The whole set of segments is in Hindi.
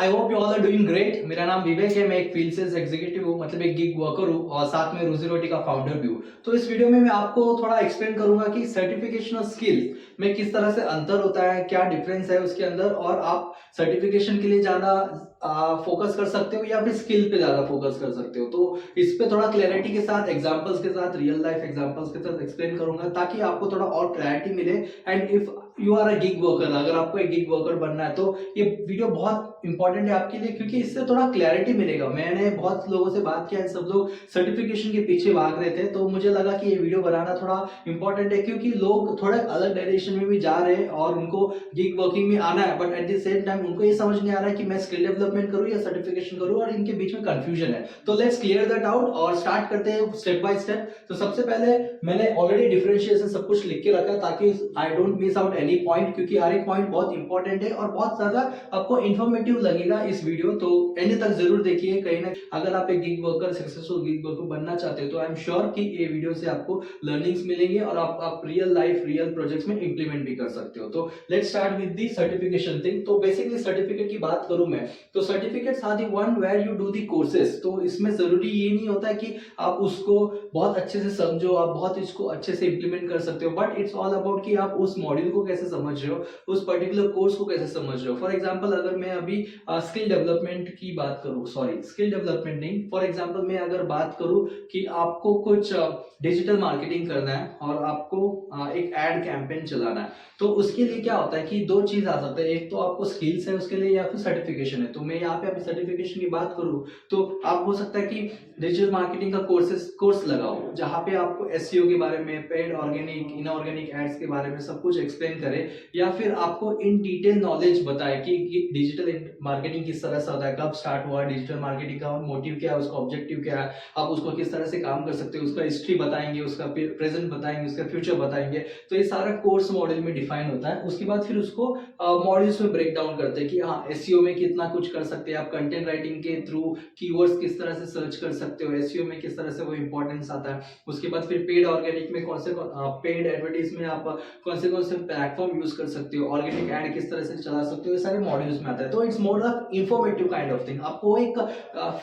I hope you all are doing great. मेरा नाम विवेक है, मैं एक फील्ड सेल्स एग्जीक्यूटिव हूँ, मतलब एक गिग वर्कर हूँ और साथ में रोजी रोटी का फाउंडर भी हूँ। तो इस वीडियो में मैं आपको थोड़ा एक्सप्लेन करूंगा कि सर्टिफिकेशन और स्किल्स में किस तरह से अंतर होता है, क्या डिफरेंस है उसके अंदर, और आप सर्टिफिकेशन के लिए ज्यादा फोकस कर सकते हो या फिर स्किल पे ज्यादा फोकस कर सकते हो। तो इस पे थोड़ा क्लैरिटी के साथ, एग्जांपल्स के साथ, रियल लाइफ एग्जांपल्स के साथ एक्सप्लेन करूंगा ताकि आपको थोड़ा और क्लैरिटी मिले। And if you are a gig worker, अगर आपको एक गिग वर्कर बनना है तो ये वीडियो बहुत इंपॉर्टेंट है आपके लिए, क्योंकि इससे थोड़ा क्लैरिटी मिलेगा। मैंने बहुत लोगों से बात किया है, सब लोग सर्टिफिकेशन के पीछे भाग रहे थे, तो मुझे लगा कि ये वीडियो बनाना थोड़ा इंपॉर्टेंट है, क्योंकि लोग थोड़े अलग डायरेक्शन में भी जा रहे हैं और उनको गिग वर्किंग में आना है, but at the same time उनको ये समझ नहीं आ रहा है कि मैं स्किल डेवलपमेंट करूं या सर्टिफिकेशन करूं, और इनके बीच में कंफ्यूजन है। तो लेट्स क्लियर दैट आउट और स्टार्ट करते हैं स्टेप बाय स्टेप। तो सबसे पहले मैंने ऑलरेडी डिफरेंशिएशन सब कुछ लिख के रखा ताकि I don't miss out any point, क्योंकि हर एक पॉइंट बहुत इंपॉर्टेंट है और बहुत ज्यादा आपको इन्फॉर्मेटिव लगेगा इस वीडियो। तो एंड तक जरूर देखिए। कहीं ना अगर आप एक gig worker, successful gig worker बनना चाहते हो तो आई एम श्योर कि ये वीडियो से आपको लर्निंग्स मिलेंगे और आप रियल लाइफ, रियल प्रोजेक्ट्स में इंप्लीमेंट भी कर सकते हो। तो let's start with the certification thing. तो बेसिकली सर्टिफिकेट की बात करूं मैं, तो certificates are the one where you do the courses. तो इसमें जरूरी ये नहीं होता है कि आप उसको बहुत अच्छे से समझो, आप बहुत इसको अच्छे से इंप्लीमेंट कर सकते हो, बट इट्स ऑल अबाउट कि आप उस मॉड्यूल को कैसे समझ रहे हो, उस पर्टिकुलर कोर्स को कैसे समझ रहे हो। फॉर एग्जांपल अगर मैं अभी स्किल डेवलपमेंट की बात करूं, सॉरी स्किल डेवलपमेंट नहीं, फॉर एग्जांपल मैं अगर बात करूं कि आपको कुछ डिजिटल मार्केटिंग करना है और आपको एक एड कैंपेन चलाना है, तो उसके लिए क्या होता है कि दो चीज आ सकता है। एक तो आपको स्किल्स है उसके लिए, या फिर सर्टिफिकेशन है। तो मैं यहाँ पे अभी सर्टिफिकेशन की बात करूं तो आप हो सकता है कि डिजिटल मार्केटिंग का कोर्स लगाओ, जहां पे आपको एसईओ के बारे में, पेड ऑर्गेनिक, इनऑर्गेनिक एड्स के बारे में सब कुछ एक्सप्लेन करे, या फिर आपको इन डिटेल नॉलेज बताए कि डिजिटल मार्केटिंग किस तरह से होता है, कब स्टार्ट हुआ, डिजिटल मार्केटिंग का मोटिव क्या है, उसका ऑब्जेक्टिव क्या है, आप उसको किस तरह से काम कर सकते हो, उसका हिस्ट्री बताएंगे, उसका प्रेजेंट बताएंगे, उसका फ्यूचर बताएंगे। तो ये सारा कोर्स मॉडल में डिफाइन होता है। उसके बाद फिर उसको मॉड्यूल्स में ब्रेक डाउन करते हैं कि हाँ एसईओ में कितना कुछ कर सकते हैं आप, कंटेंट राइटिंग के थ्रू कीवर्ड्स किस तरह से सर्च कर सकते हो, एसईओ में किस तरह से वो इंपॉर्टेंस आता है। उसके बाद फिर पेड ऑर्गेनिक में कौन से पेड एडवर्टाइज में आप कौन से प्लेटफॉर्म यूज कर सकते हो, ऑर्गेनिक एड किस तरह से चला सकते हो, ये सारे मॉड्यूल्स में आता है। तो it's more of informative kind of thing. आपको एक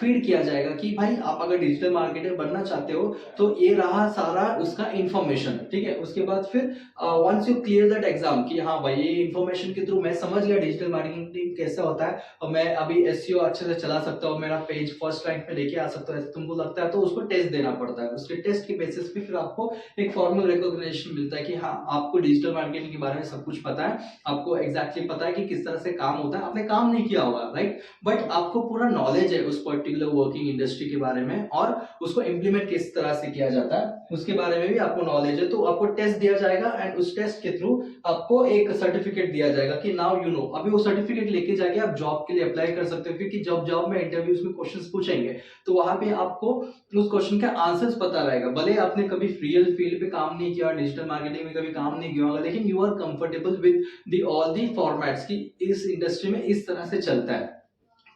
फीड किया जाएगा कि भाई आप अगर डिजिटल मार्केटर बनना चाहते हो तो ये रहा सारा उसका इंफॉर्मेशन, ठीक है। उसके बाद फिर once you clear that exam कि हाँ भाई ये इंफॉर्मेशन के थ्रू मैं समझ गया डिजिटल मार्केटिंग कैसा होता है और मैं अभी एसईओ अच्छे से चला सकता हूँ, मेरा पेज फर्स्ट रैंक पे लेके आ सकता हूँ, ऐसा तुमको लगता है, तो उसको टेस्ट देना पड़ता है। उसके टेस्ट के बेसिस पे फिर आपको एक फॉर्मल रिकॉग्निशन मिलता है कि हाँ आपको डिजिटल मार्केटिंग के बारे में सब कुछ पता है, आपको एग्जैक्टली पता है कि किस तरह से काम होता है। आपने काम नहीं किया होगा, राइट, बट आपको पूरा नॉलेज है उस पर्टिकुलर वर्किंग इंडस्ट्री के बारे में और उसको इंप्लीमेंट किस तरह से किया जाता है उसके बारे में भी आपको नॉलेज है। तो आपको टेस्ट दिया जाएगा एंड उस टेस्ट के थ्रू आपको एक सर्टिफिकेट दिया जाएगा कि नाउ यू नो। अभी वो सर्टिफिकेट लेके जाके आप जॉब के लिए अप्लाई कर सकते हो, क्योंकि जब जॉब में इंटरव्यूज में क्वेश्चंस पूछेंगे तो वहां पे आपको उस क्वेश्चन का आंसर्स पता रहेगा। भले आपने कभी रियल फील्ड पे काम नहीं किया, डिजिटल मार्केटिंग में कभी काम नहीं किया होगा, लेकिन you are comfortable with the all the formats कि इस इंडस्ट्री में इस तरह से चलता है।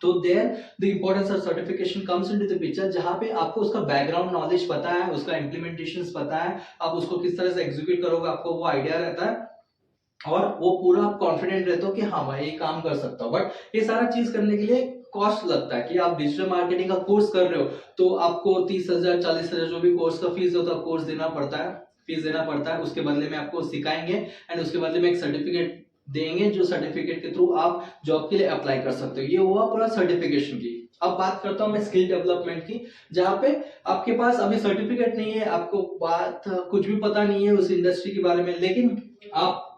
तो there the importance of certification comes into the picture, जहां पे आपको उसका बैकग्राउंड नॉलेज पता है, उसका इंप्लीमेंटेशंस पता है, आप उसको किस तरह से एग्जीक्यूट करोगे आपको वो आइडिया रहता है और वो पूरा आप कॉन्फिडेंट रहते हो कि हाँ भाई ये काम कर सकता हूँ। बट ये सारा चीज करने के लिए कॉस्ट लगता है कि आप डिजिटल मार्केटिंग का कोर्स कर रहे हो तो आपको 30,000 40,000 जो भी कोर्स का फीस होता है कोर्स देना पड़ता है, फीस देना पड़ता है। उसके बदले में आपको सिखाएंगे एंड उसके बदले में एक सर्टिफिकेट देंगे, जो सर्टिफिकेट के थ्रू आप जॉब के लिए अप्लाई कर सकते हो। ये हुआ पूरा सर्टिफिकेशन की। अब बात करता हूं मैं स्किल डेवलपमेंट की, जहां पे आपके पास अभी सर्टिफिकेट नहीं है, आपको बात कुछ भी पता नहीं है उस इंडस्ट्री के बारे में, लेकिन आप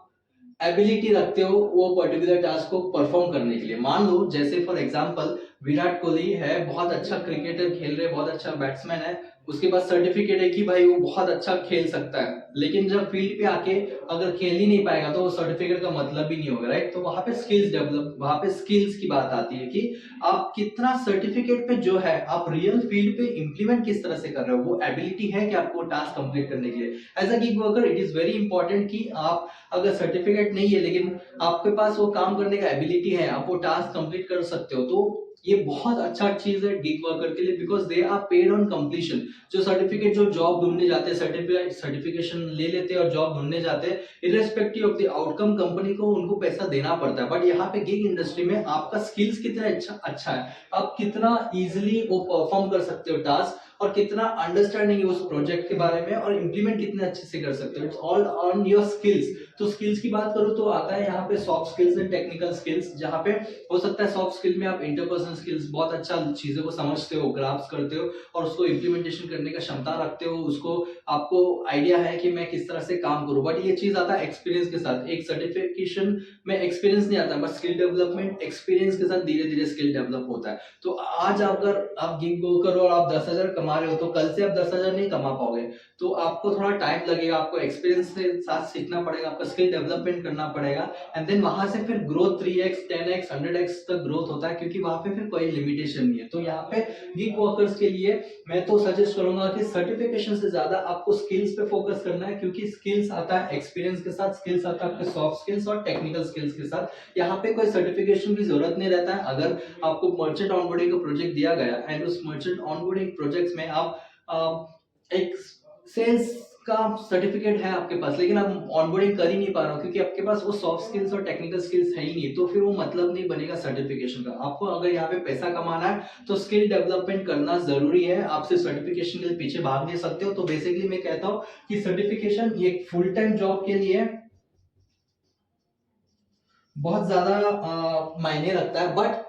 एबिलिटी रखते हो वो पर्टिकुलर टास्क को परफॉर्म करने के लिए। मान लो जैसे फॉर एग्जांपल विराट कोहली है, बहुत अच्छा क्रिकेटर खेल रहे, बहुत अच्छा बैट्समैन है, उसके पास सर्टिफिकेट है कि भाई वो बहुत अच्छा खेल सकता है, लेकिन जब फील्ड पे आके अगर खेल ही नहीं पाएगा तो वो सर्टिफिकेट का मतलब भी नहीं होगा, राइट। तो वहां पे स्किल्स डेवलप, वहां पे स्किल्स की बात आती है कि आप कितना सर्टिफिकेट पे जो है आप रियल फील्ड पे इंप्लीमेंट किस तरह से कर रहे हो, वो एबिलिटी है कि आपको टास्क कंप्लीट करने के लिए। As a gig worker it is very important कि आप अगर सर्टिफिकेट नहीं है लेकिन आपके पास वो काम करने का एबिलिटी है, आप वो टास्क कंप्लीट कर सकते हो, तो ये बहुत अच्छा चीज है गिग वर्कर के लिए, because they are paid on completion. जो सर्टिफिकेट जो जॉब ढूंढने जाते हैं, सर्टिफिकेशन ले लेते हैं और जॉब ढूंढने जाते हैं, irrespective of the outcome company को उनको पैसा देना पड़ता है। बट यहाँ पे गिग इंडस्ट्री में आपका स्किल्स कितना अच्छा है, आप कितना इजिली वो परफॉर्म कर सकते हो टास्क, और कितना अंडरस्टैंडिंग है उस प्रोजेक्ट के बारे में, और इंप्लीमेंट कितने अच्छे से कर सकते हो, it's all on your skills. तो स्किल्स की बात करूं तो आता है यहाँ पे soft skills and technical skills, जहाँ पे हो सकता है सॉफ्ट स्किल में आप इंटरपर्सनल स्किल्स बहुत अच्छा चीजों को समझते हो, ग्रास्प करते हो और उसको इम्प्लीमेंटेशन करने का क्षमता रखते हो, उसको आपको आइडिया है कि मैं किस तरह से काम करूं। बट ये चीज आता है एक्सपीरियंस के साथ। एक सर्टिफिकेशन में एक्सपीरियंस नहीं आता, बट स्किल डेवलपमेंट एक्सपीरियंस के साथ धीरे धीरे स्किल डेवलप होता है। तो आज अगर आप गिग गो करो और आप 10,000 कमा रहे हो, तो कल से आप 10,000 नहीं कमा पाओगे। तो आपको थोड़ा टाइम लगेगा, आपको एक्सपीरियंस के साथ सीखना पड़ेगा, आपका स्किल डेवलपमेंट करना पड़ेगा, एंड देन वहां से फिर ग्रोथ 3x 10x 100x तक ग्रोथ होता है, क्योंकि वहां पे फिर कोई लिमिटेशन नहीं है। तो यहाँ पे गिग वर्कर्स के लिए मैं तो सजेस्ट करूंगा कि सर्टिफिकेशन से ज्यादा आपको स्किल्स पे फोकस करना है, क्योंकि स्किल्स आता है एक्सपीरियंस के साथ, स्किल्स आता है आपके सॉफ्ट स्किल्स और टेक्निकल स्किल्स के साथ। यहाँ पे कोई सर्टिफिकेशन की जरूरत नहीं रहता है। अगर आपको मर्चेंट ऑनबोर्डिंग का प्रोजेक्ट दिया गया एंड उस मर्चेंट ऑनबोर्डिंग प्रोजेक्ट में आप एक सेल्स का सर्टिफिकेट है आपके पास, लेकिन आप ऑनबोर्डिंग कर ही नहीं पा रहे हो क्योंकि आपके पास वो सॉफ्ट स्किल्स और टेक्निकल स्किल्स है ही नहीं, तो फिर वो मतलब नहीं बनेगा सर्टिफिकेशन का। आपको अगर यहाँ पे पैसा कमाना है तो स्किल डेवलपमेंट करना जरूरी है, आप सिर्फ सर्टिफिकेशन के पीछे भाग नहीं सकते हो। तो बेसिकली मैं कहता हूँ कि सर्टिफिकेशन ये फुल टाइम जॉब के लिए बहुत ज्यादा मायने रखता है, but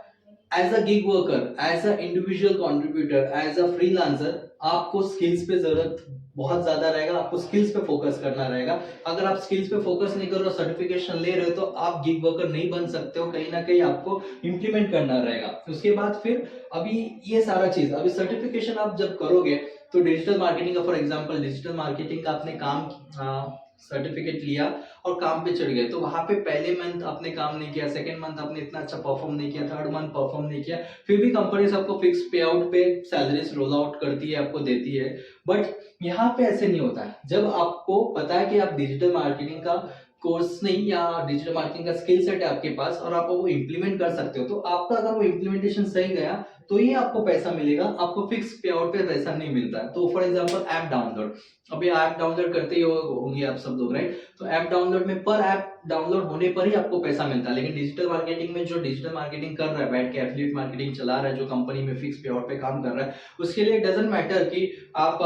as a gig worker, as a individual contributor, as a freelancer, आपको स्किल्स पे जरूरत बहुत ज्यादा रहेगा, आपको स्किल्स पे फोकस करना रहेगा। अगर आप स्किल्स पे फोकस नहीं कर रहे हो, सर्टिफिकेशन ले रहे हो, तो आप गिग वर्कर नहीं बन सकते हो, कहीं ना कहीं आपको इंप्लीमेंट करना रहेगा। उसके बाद फिर अभी ये सारा चीज, अभी सर्टिफिकेशन आप जब करोगे तो डिजिटल मार्केटिंग का, फॉर एग्जांपल डिजिटल मार्केटिंग का आपने काम सर्टिफिकेट लिया और काम पे चढ़ गए, तो वहां पे पहले मंथ आपने काम नहीं किया, सेकंड मंथ आपने इतना अच्छा परफॉर्म नहीं किया, थर्ड मंथ परफॉर्म नहीं किया, फिर भी कंपनी आपको फिक्स पे आउट पे सैलरीज रोल आउट करती है, आपको देती है। बट यहाँ पे ऐसे नहीं होता है। जब आपको पता है कि आप डिजिटल मार्केटिंग का कोर्स नहीं या डिजिटल मार्केटिंग का स्किल सेट है आपके पास और आप वो इम्प्लीमेंट कर सकते हो, तो आपका अगर वो इम्प्लीमेंटेशन सही गया तो ही आपको पैसा मिलेगा, आपको फिक्स पे आउट पे पैसा नहीं मिलता है। तो फॉर एग्जांपल ऐप डाउनलोड, अभी ऐप डाउनलोड करते ही होंगे आप सब लोग, राइट? तो ऐप डाउनलोड में पर ऐप डाउनलोड होने पर ही आपको पैसा मिलता है, लेकिन डिजिटल मार्केटिंग में जो डिजिटल मार्केटिंग कर रहा है, बैठ के एफिलिएट मार्केटिंग चला रहा है, जो कंपनी में फिक्स पे आउट पे काम कर रहा है, उसके लिए डजंट मैटर कि आप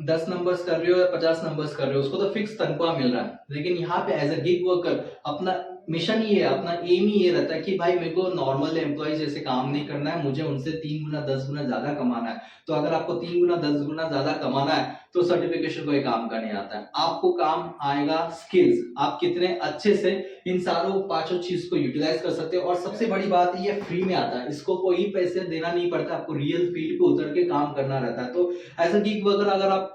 10 नंबर्स कर रहे हो या 50 नंबर्स कर रहे हो, उसको तो फिक्स तनख्वाह मिल रहा है। लेकिन यहाँ पे एज अ गिग वर्कर अपना मिशन ही है, अपना एम ही ये रहता है कि भाई मेरे को नॉर्मल एम्प्लॉय जैसे काम नहीं करना है, मुझे उनसे 3 गुना 10 गुना ज्यादा कमाना है। तो अगर आपको 3 गुना 10 गुना ज्यादा कमाना है तो सर्टिफिकेशन कोई काम का नहीं आता है, आपको काम आएगा स्किल्स, आप कितने अच्छे से इन सारों पांचों चीज को यूटिलाइज कर सकते हो। और सबसे बड़ी बात ये फ्री में आता है, इसको कोई पैसे देना नहीं पड़ता, आपको रियल फील्ड पे उतर के काम करना रहता है। तो एज अ गिग वर्कर अगर आप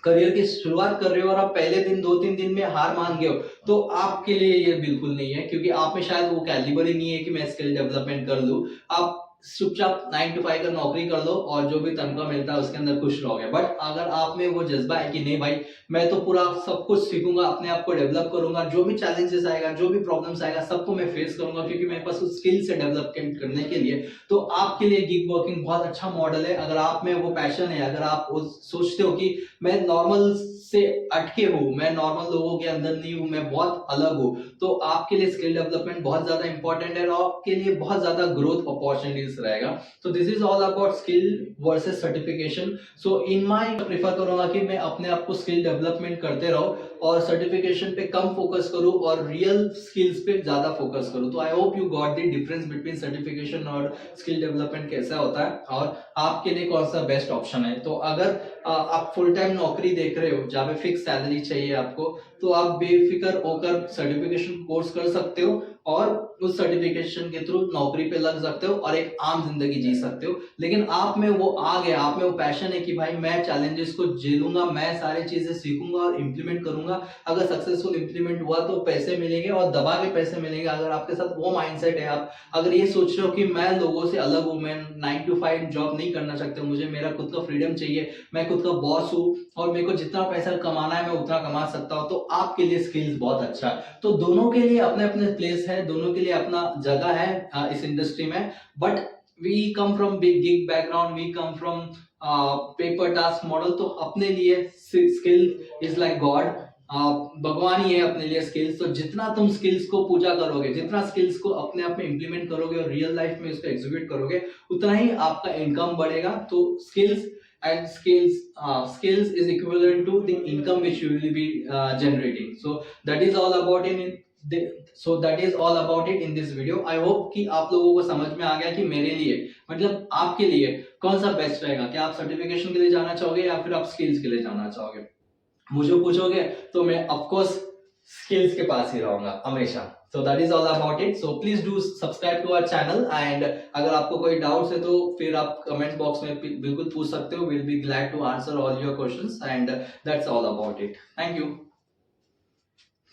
करियर की शुरुआत कर रहे हो और आप पहले दिन 2-3 दिन में हार मान गए हो, तो आपके लिए ये बिल्कुल नहीं है, क्योंकि आप में शायद वो कैलिबर ही नहीं है कि मैं स्किल डेवलपमेंट कर लूं। आप चुपचाप 9 to 5 का नौकरी कर लो और जो भी तनख्वाह मिलता है उसके अंदर खुश रहोगे। बट अगर आप में वो जज्बा है कि नहीं भाई, मैं तो पूरा सब कुछ सीखूंगा, अपने आप को डेवलप करूंगा, जो भी चैलेंजेस आएगा, जो भी प्रॉब्लम्स आएगा, सबको मैं फेस करूंगा, क्योंकि मेरे पास उस स्किल से डेवलपमेंट करने के लिए, तो आपके लिए गिग वर्किंग बहुत अच्छा मॉडल है। अगर आप में वो पैशन है, अगर आप सोचते हो कि मैं नॉर्मल से अटके हूँ, मैं नॉर्मल लोगों के अंदर नहीं हूँ, मैं बहुत अलग हूँ, तो आपके लिए स्किल डेवलपमेंट बहुत ज्यादा इंपॉर्टेंट है और आपके लिए बहुत ज्यादा ग्रोथ अपॉर्चुनिटीज रहेगा। तो this is all about skill versus certification. So in my prefer करूंगा कि मैं अपने आप को स्किल डेवलपमेंट करते रहूं और सर्टिफिकेशन पे कम फोकस करूं और रियल स्किल्स पे ज्यादा फोकस करूं। तो आई hope you got the difference between certification और स्किल डेवलपमेंट कैसा होता है और आपके लिए कौन सा बेस्ट ऑप्शन है। तो अगर आप फुल टाइम नौकरी देख रहे हो जहाँ पे फिक्स सैलरी चाहिए आपको, तो आप बेफिक्र होकर सर्टिफिकेशन कोर्स कर सकते हो और उस सर्टिफिकेशन के थ्रू नौकरी पे लग सकते हो और एक आम जिंदगी जी सकते हो। लेकिन आप में वो आ गया, आप में वो पैशन है कि भाई मैं चैलेंजेस को झेलूंगा, मैं सारी चीजें सीखूंगा और इंप्लीमेंट करूंगा। अगर सक्सेसफुल इंप्लीमेंट हुआ तो पैसे मिलेंगे और दबा के पैसे मिलेंगे। अगर आपके साथ वो माइंडसेट है, आप अगर ये सोच रहे हो कि मैं लोगों से अलग हूँ, मैं 9 to 5 जॉब नहीं करना चाहता, मुझे मेरा खुद का फ्रीडम चाहिए, मैं खुद का बॉस हूँ और मेरे को जितना पैसा कमाना है मैं उतना कमा सकता हूँ, तो आपके लिए स्किल्स बहुत अच्छा है। तो दोनों के लिए अपने अपने प्लेस है, दोनों के लिए अपना जगह है इस इंडस्ट्री में। But we come from big gig background, we come from paper task model, तो अपने लिए स्किल इज लाइक गॉड, भगवान ही है अपने लिए स्किल्स। तो जितना तुम स्किल्स को पूजा करोगे, जितना स्किल्स को अपने आप में इंप्लीमेंट करोगे और रियल लाइफ में उसको एग्जीक्यूट करोगे, उतना ही आपका इनकम बढ़ेगा। तो skills and skills is equivalent to the income which you will be generating. So that is all about that is all about it in this video. I hope कि आप लोगों को समझ में आ गया कि मेरे लिए मतलब आपके लिए कौन सा बेस्ट रहेगा, कि आप सर्टिफिकेशन के लिए जाना चाहोगे या फिर आप स्किल्स के लिए जाना चाहोगे। मुझे पूछोगे तो मैं ऑफ कोर्स स्किल्स के पास ही रहूंगा हमेशा। So that is all about it. So please do subscribe to our channel, and अगर आपको कोई डाउट्स है तो फिर आप कमेंट बॉक्स में बिल्कुल पूछ सकते हो। Will be glad to answer all your questions, and that's all about it. Thank you.